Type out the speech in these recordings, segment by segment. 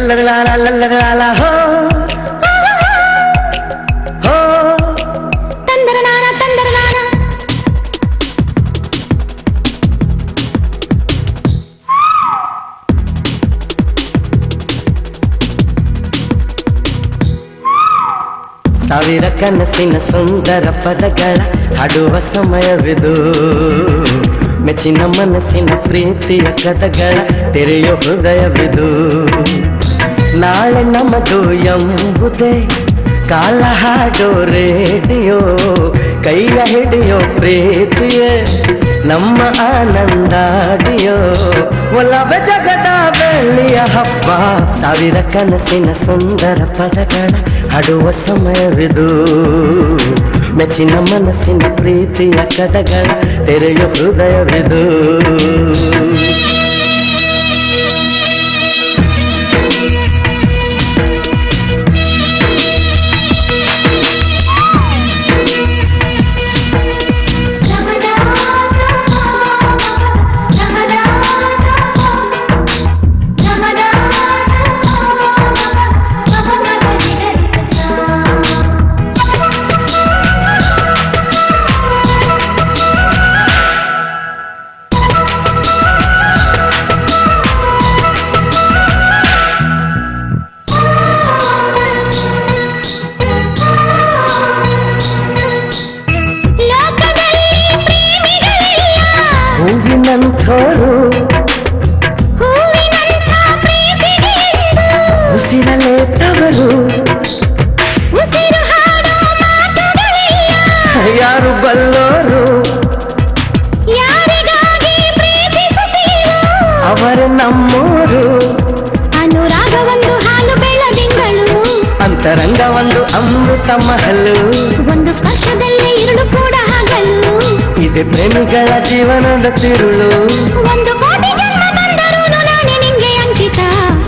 ಲಲ್ಲರ ಹೋ ಹೋ ತಂದರ ನಾನ ಸಾವಿರ ಕನಸಿನ ಸುಂದರ ಪದಗಳ ಹಾಡುವ ಸಮಯವಿದು ಮೆಚ್ಚಿನ ಮನಸ್ಸಿನ ಪ್ರೀತಿಯ ಕಥಗಳ ತೆರೆಯೋ ಹೃದಯವಿದು ನಾಳೆ ನಮ್ಮದು ಎಂಬುದೇ ಕಾಲ ಹಾಡೋ ರೇಡಿಯೋ ಕೈಯ ಹಿಡಿಯೋ ಪ್ರೀತಿಯೇ ನಮ್ಮ ಆನಂದಾಡಿಯೋ ಒಲವ ಜಗದ ಬೆಳ್ಳಿಯ ಹಬ್ಬ ಸಾವಿರ ಕನಸಿನ ಸುಂದರ ಪದಗಳ ಹಾಡುವ ಸಮಯವಿದು ಮೆಚ್ಚಿನ ಮನಸ್ಸಿನ ಪ್ರೀತಿಯ ಕಥಗಳ ತೆರೆಯೋ ಹೃದಯವಿದು ಹೂವಿನಂಥೋರು ಉಸಿರಲೇ ತವರು ಯಾರು ಬಲ್ಲೋರು ಅವರು ನಮ್ಮೂರು ಅನುರಾಗ ಒಂದು ಹಾಲು ಬೆಳದಿಂಗಳು ಅಂತರಂಗ ಒಂದು ಅಮೃತ ಮಹಲು ಒಂದು ಸ್ಪರ್ಶದಲ್ಲೇ ಇರುಳು ಕೂಡ ಹಗಲು ಇದೆ ಪ್ರೇಮಿಗಳ ಜೀವನದ ತಿರುಳು ಒಂದು ಕೋಟಿ ಜನ್ಮ ಬಂದರೂ ನಾನೇ ನಿಂಗೆ ಅಂಕಿತ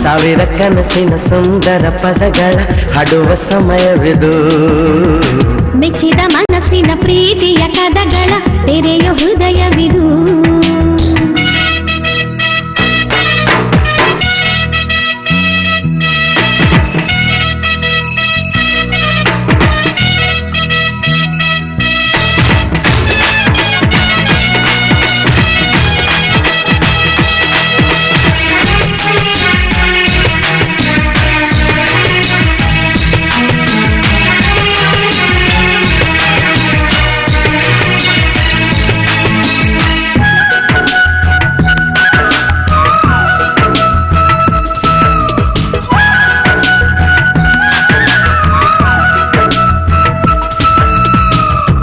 ಸಾವಿರ ಕನಸಿನ ಸುಂದರ ಪದಗಳ ಹಾಡುವ ಸಮಯವಿದು ಮೆಚ್ಚಿದ ಮನಸ್ಸಿನ ಪ್ರೀತಿಯ ಕದಗಳ ತೆರೆಯೋ ಹೃದಯವಿದು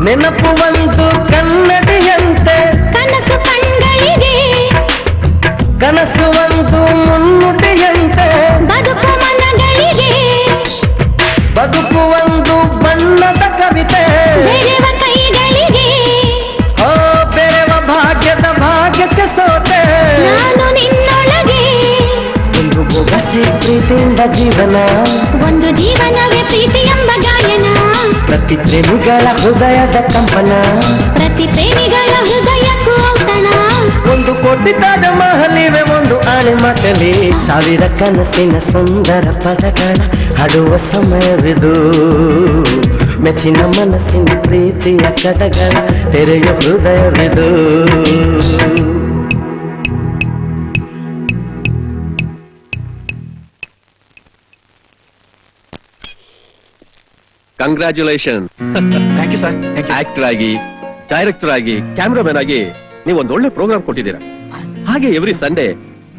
ನೆನಪು ಒಂದು ಕನ್ನಡಿಯಂತೆ ಕನಸು ಕಂಗಳಿಗೆ ಕನಸು ಒಂದು ಮುನ್ನುಡಿಯಂತೆ ಬದುಕು ಮನಗಳಿಗೆ ಬದುಕು ಒಂದು ಬಣ್ಣದ ಕವಿತೆ ಬೆರೆವ ಕೈಗಳಿಗೆ ಓ ಬೆರೆವ ಭಾಗ್ಯಕ್ಕೆ ಸೋತೆ ನಾನು ನಿನ್ನೊಳಗೆ ಒಂದು ಬೊಗಸೆ ಪ್ರೀತಿಯಿಂದ ಜೀವನ ಒಂದು ಜೀವನವೇ ಪ್ರೀತಿ ಎಂಬ ಗಾಯನ ಪ್ರತಿ ಪ್ರೇಮಿಗಳ ಹೃದಯದ ಕಂಪನ ಪ್ರತಿ ಪ್ರೇಮಿಗಳ ಹೃದಯಕ್ಕೂ ಔತಣ ಒಂದು ಕೋಟಿ ತಾಜ ಮಹಲಿವೆ ಒಂದು ಆಣೆ ಮಕಲಿ ಸಾವಿರ ಕನಸಿನ ಸುಂದರ ಪದಗಳ ಹಾಡುವ ಸಮಯವಿದು ಮೆಚ್ಚಿನ ಮನಸ್ಸಿನ ಪ್ರೀತಿಯ ಕಥಗಳ ತೆರೆಯೋ ಹೃದಯವಿದು congratulation. Thank you sir. Actor ಆಗಿ, ಡೈರೆಕ್ಟರ್ ಆಗಿ, ಕ್ಯಾಮ್ರಾಮನ್ ಆಗಿ ನೀವು ಒಂದು ಒಳ್ಳೆ ಪ್ರೋಗ್ರಾಮ್ ಕೊಟ್ಟಿದ್ದೀರಾ. ಹಾಗೆ ಎವ್ರಿ ಸಂಡೇ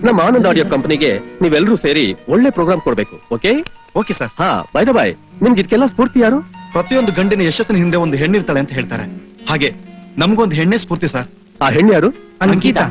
ನಮ್ಮ ಆನಂದ್ ಆಡಿಯೋ ಕಂಪನಿಗೆ ನೀವೆಲ್ಲರೂ ಸೇರಿ ಒಳ್ಳೆ ಪ್ರೋಗ್ರಾಮ್ ಕೊಡ್ಬೇಕು. Okay okay sir. ಹಾ, ಬೈ ದ ಬೈ, ನಿಮ್ಗೆ ಇದಕ್ಕೆಲ್ಲ ಸ್ಫೂರ್ತಿ ಯಾರು? ಪ್ರತಿಯೊಂದು ಗಂಡಿನ ಯಶಸ್ಸಿನ ಹಿಂದೆ ಒಂದು ಹೆಣ್ಣಿರ್ತಾಳೆ ಅಂತ ಹೇಳ್ತಾರೆ. ಹಾಗೆ ನಮಗೊಂದು ಹೆಣ್ಣೆ ಸ್ಫೂರ್ತಿ ಸರ್. ಆ ಹೆಣ್ಣು ಯಾರು? ಅಂಕಿತಾ.